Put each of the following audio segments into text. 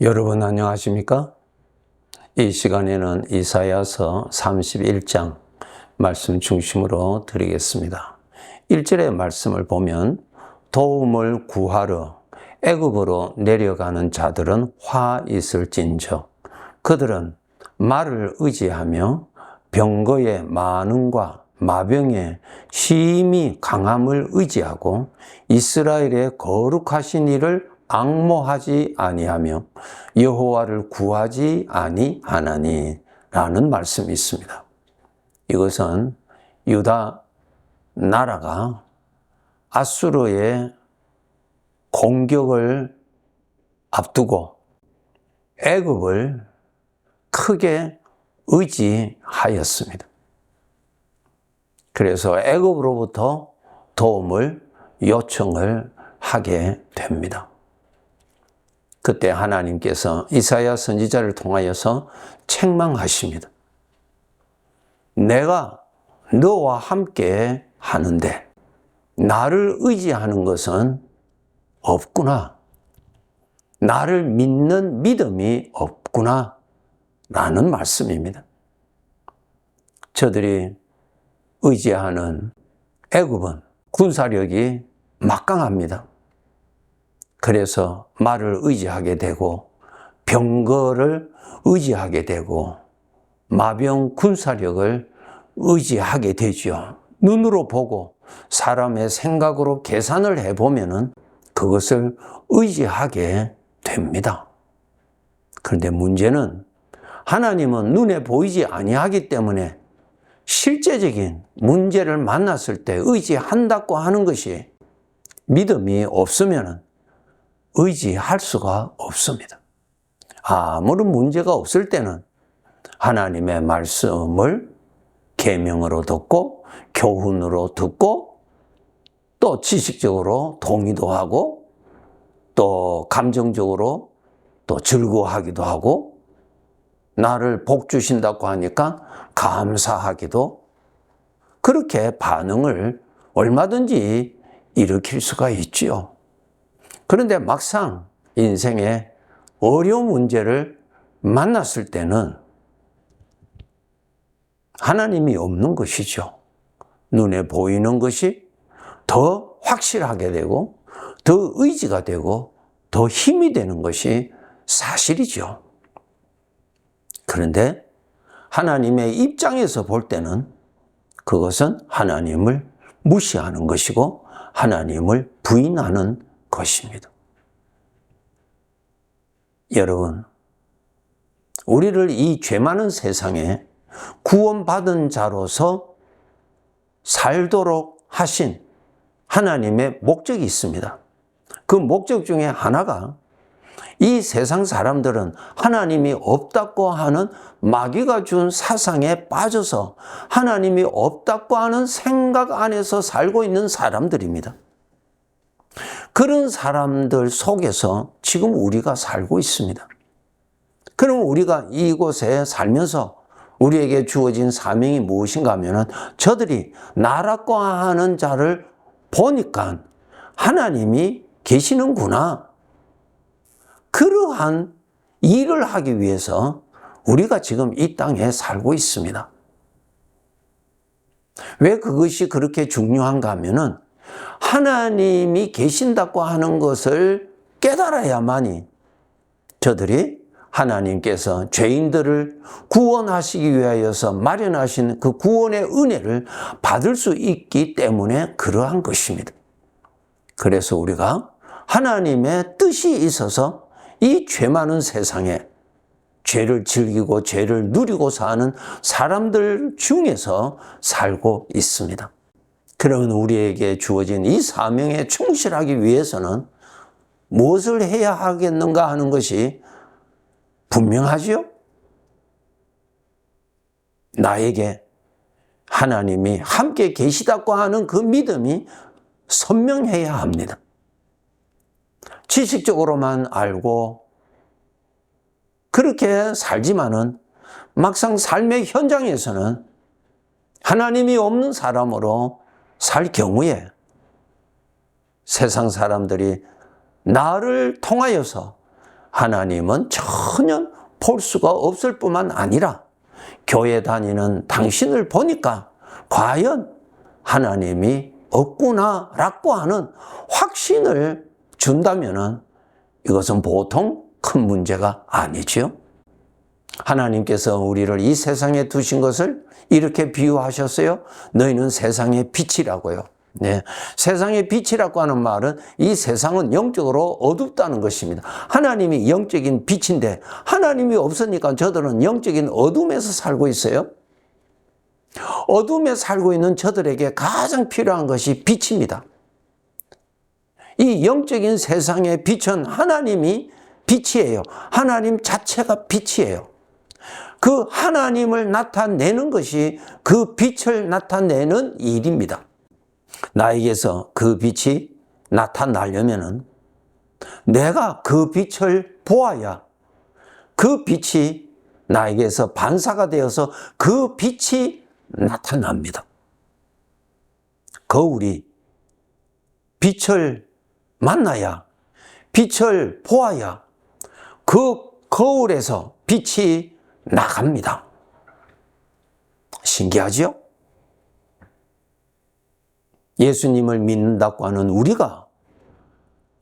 여러분 안녕하십니까? 이 시간에는 이사야서 31장 말씀 중심으로 드리겠습니다. 1절의 말씀을 보면 도움을 구하러 애굽으로 내려가는 자들은 화 있을진저 그들은 말을 의지하며 병거의 많음과 마병의 심히 강함을 의지하고 이스라엘의 거룩하신 이를 앙모하지 아니하며 여호와를 구하지 아니하나니 라는 말씀이 있습니다. 이것은 유다 나라가 아수르의 공격을 앞두고 애굽을 크게 의지하였습니다. 그래서 애굽으로부터 도움을 요청을 하게 됩니다. 그때 하나님께서 이사야 선지자를 통하여서 책망하십니다. 내가 너와 함께 하는데 나를 의지하는 것은 없구나. 나를 믿는 믿음이 없구나. 라는 말씀입니다. 저들이 의지하는 애굽은 군사력이 막강합니다. 그래서 말을 의지하게 되고 병거를 의지하게 되고 마병 군사력을 의지하게 되죠. 눈으로 보고 사람의 생각으로 계산을 해보면은 그것을 의지하게 됩니다. 그런데 문제는 하나님은 눈에 보이지 아니하기 때문에 실제적인 문제를 만났을 때 의지한다고 하는 것이 믿음이 없으면은 의지할 수가 없습니다. 아무런 문제가 없을 때는 하나님의 말씀을 계명으로 듣고 교훈으로 듣고 또 지식적으로 동의도 하고 또 감정적으로 또 즐거워하기도 하고 나를 복 주신다고 하니까 감사하기도 그렇게 반응을 얼마든지 일으킬 수가 있지요. 그런데 막상 인생의 어려운 문제를 만났을 때는 하나님이 없는 것이죠. 눈에 보이는 것이 더 확실하게 되고 더 의지가 되고 더 힘이 되는 것이 사실이죠. 그런데 하나님의 입장에서 볼 때는 그것은 하나님을 무시하는 것이고 하나님을 부인하는 것입니다. 여러분, 우리를 이 죄 많은 세상에 구원받은 자로서 살도록 하신 하나님의 목적이 있습니다. 그 목적 중에 하나가 이 세상 사람들은 하나님이 없다고 하는 마귀가 준 사상에 빠져서 하나님이 없다고 하는 생각 안에서 살고 있는 사람들입니다. 그런 사람들 속에서 지금 우리가 살고 있습니다. 그럼 우리가 이곳에 살면서 우리에게 주어진 사명이 무엇인가 하면은 저들이 나라고 하는 자를 보니까 하나님이 계시는구나. 그러한 일을 하기 위해서 우리가 지금 이 땅에 살고 있습니다. 왜 그것이 그렇게 중요한가 하면은 하나님이 계신다고 하는 것을 깨달아야만이 저들이 하나님께서 죄인들을 구원하시기 위하여서 마련하신 그 구원의 은혜를 받을 수 있기 때문에 그러한 것입니다. 그래서 우리가 하나님의 뜻이 있어서 이 죄 많은 세상에 죄를 즐기고 죄를 누리고 사는 사람들 중에서 살고 있습니다. 그러면 우리에게 주어진 이 사명에 충실하기 위해서는 무엇을 해야 하겠는가 하는 것이 분명하지요? 나에게 하나님이 함께 계시다고 하는 그 믿음이 선명해야 합니다. 지식적으로만 알고 그렇게 살지만은 막상 삶의 현장에서는 하나님이 없는 사람으로 살 경우에 세상 사람들이 나를 통하여서 하나님은 전혀 볼 수가 없을 뿐만 아니라 교회 다니는 당신을 보니까 과연 하나님이 없구나라고 하는 확신을 준다면은 이것은 보통 큰 문제가 아니지요. 하나님께서 우리를 이 세상에 두신 것을 이렇게 비유하셨어요. 너희는 세상의 빛이라고요. 네. 세상의 빛이라고 하는 말은 이 세상은 영적으로 어둡다는 것입니다. 하나님이 영적인 빛인데 하나님이 없으니까 저들은 영적인 어둠에서 살고 있어요. 어둠에 살고 있는 저들에게 가장 필요한 것이 빛입니다. 이 영적인 세상의 빛은 하나님이 빛이에요. 하나님 자체가 빛이에요. 그 하나님을 나타내는 것이 그 빛을 나타내는 일입니다. 나에게서 그 빛이 나타나려면은 내가 그 빛을 보아야 그 빛이 나에게서 반사가 되어서 그 빛이 나타납니다. 거울이 빛을 만나야, 빛을 보아야 그 거울에서 빛이 나갑니다. 신기하지요? 예수님을 믿는다고 하는 우리가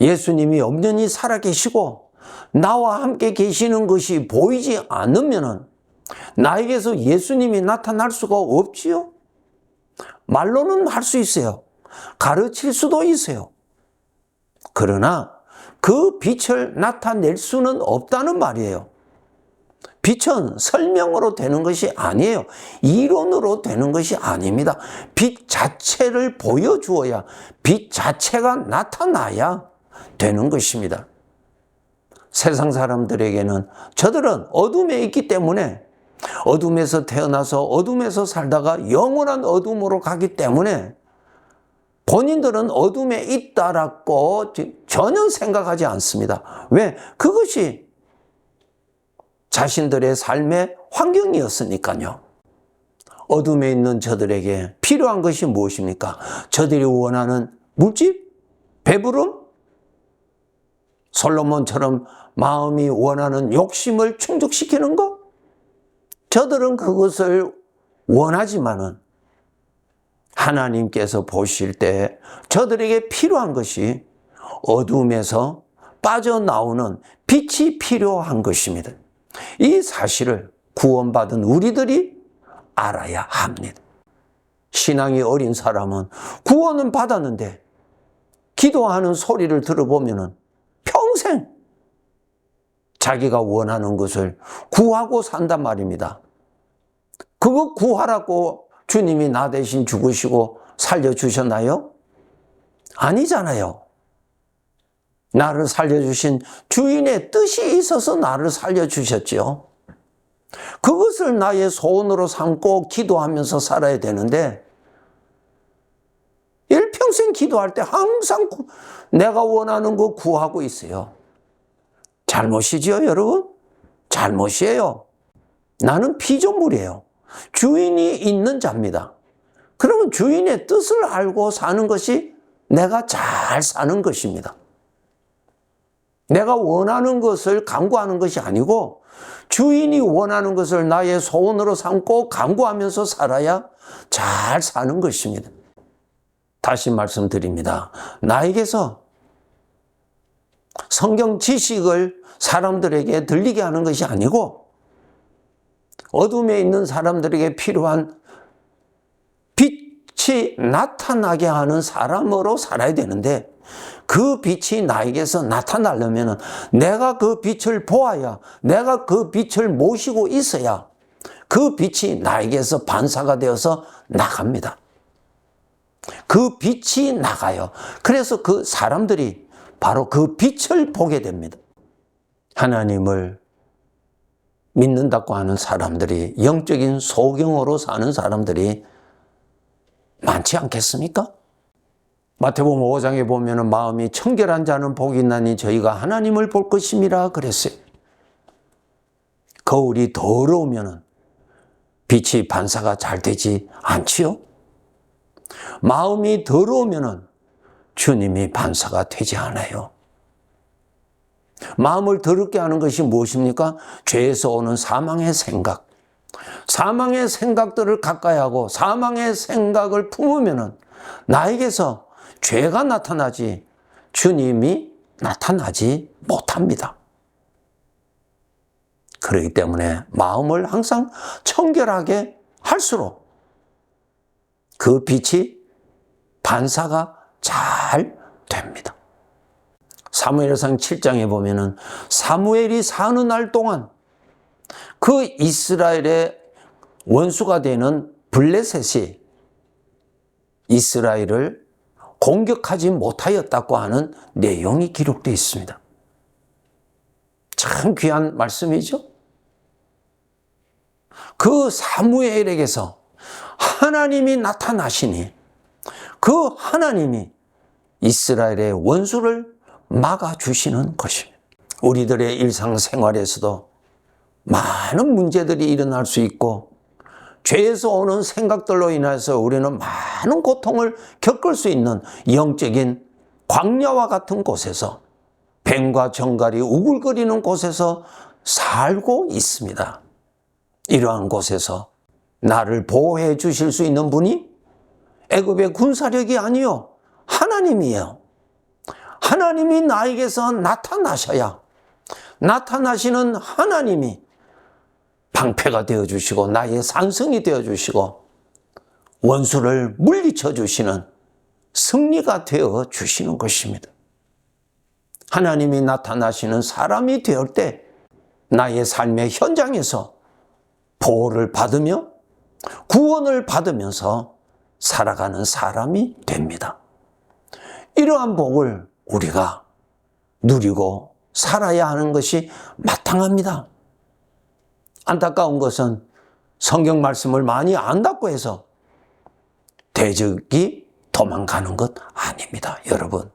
예수님이 엄연히 살아계시고 나와 함께 계시는 것이 보이지 않으면 나에게서 예수님이 나타날 수가 없지요. 말로는 할 수 있어요. 가르칠 수도 있어요. 그러나 그 빛을 나타낼 수는 없다는 말이에요. 빛은 설명으로 되는 것이 아니에요. 이론으로 되는 것이 아닙니다. 빛 자체를 보여주어야, 빛 자체가 나타나야 되는 것입니다. 세상 사람들에게는 저들은 어둠에 있기 때문에 어둠에서 태어나서 어둠에서 살다가 영원한 어둠으로 가기 때문에 본인들은 어둠에 있다라고 전혀 생각하지 않습니다. 왜? 그것이 자신들의 삶의 환경이었으니까요. 어둠에 있는 저들에게 필요한 것이 무엇입니까? 저들이 원하는 물질? 배부름? 솔로몬처럼 마음이 원하는 욕심을 충족시키는 것? 저들은 그것을 원하지만은 하나님께서 보실 때 저들에게 필요한 것이 어둠에서 빠져나오는 빛이 필요한 것입니다. 이 사실을 구원받은 우리들이 알아야 합니다. 신앙이 어린 사람은 구원은 받았는데 기도하는 소리를 들어보면 평생 자기가 원하는 것을 구하고 산단 말입니다. 그거 구하라고 주님이 나 대신 죽으시고 살려주셨나요? 아니잖아요. 나를 살려주신 주인의 뜻이 있어서 나를 살려주셨죠. 그것을 나의 소원으로 삼고 기도하면서 살아야 되는데 일평생 기도할 때 항상 내가 원하는 거 구하고 있어요. 잘못이지요, 여러분? 잘못이에요. 나는 피조물이에요. 주인이 있는 자입니다. 그러면 주인의 뜻을 알고 사는 것이 내가 잘 사는 것입니다. 내가 원하는 것을 강구하는 것이 아니고 주인이 원하는 것을 나의 소원으로 삼고 강구하면서 살아야 잘 사는 것입니다. 다시 말씀드립니다. 나에게서 성경 지식을 사람들에게 들리게 하는 것이 아니고 어둠에 있는 사람들에게 필요한 빛이 나타나게 하는 사람으로 살아야 되는데 그 빛이 나에게서 나타나려면 내가 그 빛을 보아야, 내가 그 빛을 모시고 있어야 그 빛이 나에게서 반사가 되어서 나갑니다. 그 빛이 나가요. 그래서 그 사람들이 바로 그 빛을 보게 됩니다. 하나님을 믿는다고 하는 사람들이, 영적인 소경으로 사는 사람들이 많지 않겠습니까? 마태복음 5장에 보면 마음이 청결한 자는 복이 있나니 저희가 하나님을 볼 것임이라 그랬어요. 거울이 더러우면 빛이 반사가 잘 되지 않지요? 마음이 더러우면 주님이 반사가 되지 않아요. 마음을 더럽게 하는 것이 무엇입니까? 죄에서 오는 사망의 생각. 사망의 생각들을 가까이 하고 사망의 생각을 품으면 나에게서 죄가 나타나지 주님이 나타나지 못합니다. 그렇기 때문에 마음을 항상 청결하게 할수록 그 빛이 반사가 잘 됩니다. 사무엘상 7장에 보면은 사무엘이 사는 날 동안 그 이스라엘의 원수가 되는 블레셋이 이스라엘을 공격하지 못하였다고 하는 내용이 기록되어 있습니다. 참 귀한 말씀이죠. 그 사무엘에게서 하나님이 나타나시니 그 하나님이 이스라엘의 원수를 막아주시는 것입니다. 우리들의 일상생활에서도 많은 문제들이 일어날 수 있고 죄에서 오는 생각들로 인해서 우리는 많은 고통을 겪을 수 있는 영적인 광야와 같은 곳에서 뱀과 정갈이 우글거리는 곳에서 살고 있습니다. 이러한 곳에서 나를 보호해 주실 수 있는 분이 애굽의 군사력이 아니요 하나님이에요. 하나님이 나에게서 나타나셔야 나타나시는 하나님이 방패가 되어주시고 나의 산성이 되어주시고 원수를 물리쳐 주시는 승리가 되어주시는 것입니다. 하나님이 나타나시는 사람이 되을 때 나의 삶의 현장에서 보호를 받으며 구원을 받으면서 살아가는 사람이 됩니다. 이러한 복을 우리가 누리고 살아야 하는 것이 마땅합니다. 안타까운 것은 성경 말씀을 많이 안다고 해서 대적이 도망가는 것 아닙니다, 여러분.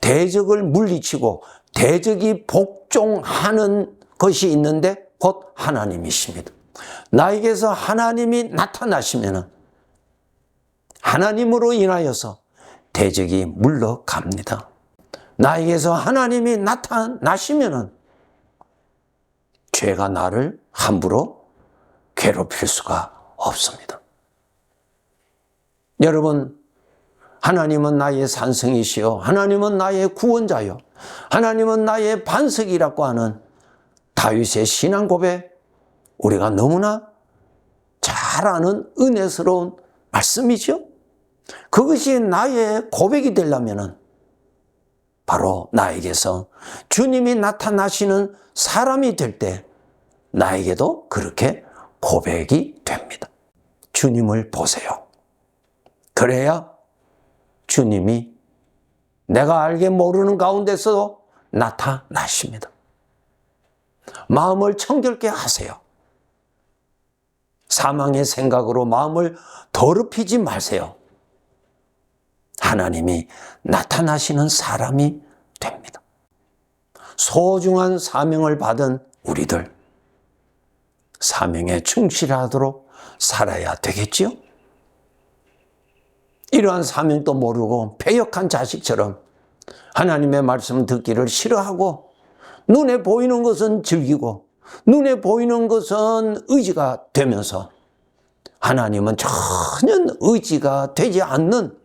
대적을 물리치고 대적이 복종하는 것이 있는데 곧 하나님이십니다. 나에게서 하나님이 나타나시면 하나님으로 인하여서 대적이 물러갑니다. 나에게서 하나님이 나타나시면 죄가 나를 함부로 괴롭힐 수가 없습니다. 여러분, 하나님은 나의 산성이시요 하나님은 나의 구원자요 하나님은 나의 반석이라고 하는 다윗의 신앙 고백, 우리가 너무나 잘 아는 은혜스러운 말씀이죠. 그것이 나의 고백이 되려면 바로 나에게서 주님이 나타나시는 사람이 될 때 나에게도 그렇게 고백이 됩니다. 주님을 보세요. 그래야 주님이 내가 알게 모르는 가운데서 나타나십니다. 마음을 청결케 하세요. 사망의 생각으로 마음을 더럽히지 마세요. 하나님이 나타나시는 사람이 됩니다. 소중한 사명을 받은 우리들, 사명에 충실하도록 살아야 되겠지요? 이러한 사명도 모르고 패역한 자식처럼 하나님의 말씀 듣기를 싫어하고 눈에 보이는 것은 즐기고 눈에 보이는 것은 의지가 되면서 하나님은 전혀 의지가 되지 않는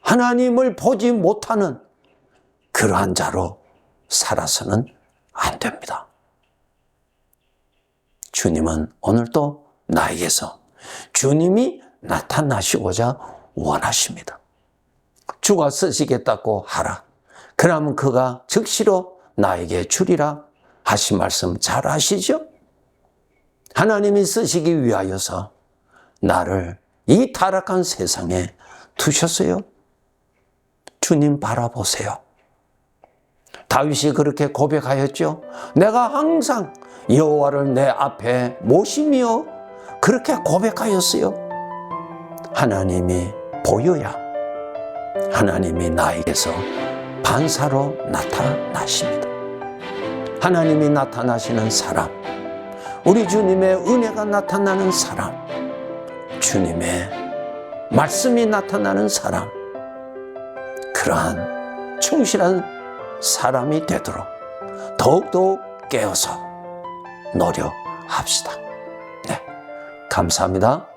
하나님을 보지 못하는 그러한 자로 살아서는 안 됩니다. 주님은 오늘도 나에게서 주님이 나타나시고자 원하십니다. 주가 쓰시겠다고 하라. 그러면 그가 즉시로 나에게 주리라 하신 말씀 잘 아시죠? 하나님이 쓰시기 위하여서 나를 이 타락한 세상에 두셨어요. 주님 바라보세요. 다윗이 그렇게 고백하였죠. 내가 항상 여호와를 내 앞에 모시며 그렇게 고백하였어요. 하나님이 보여야 하나님이 나에게서 반사로 나타나십니다. 하나님이 나타나시는 사람, 우리 주님의 은혜가 나타나는 사람, 주님의 말씀이 나타나는 사람, 그러한 충실한 사람이 되도록 더욱더 깨어서 노력합시다. 네, 감사합니다.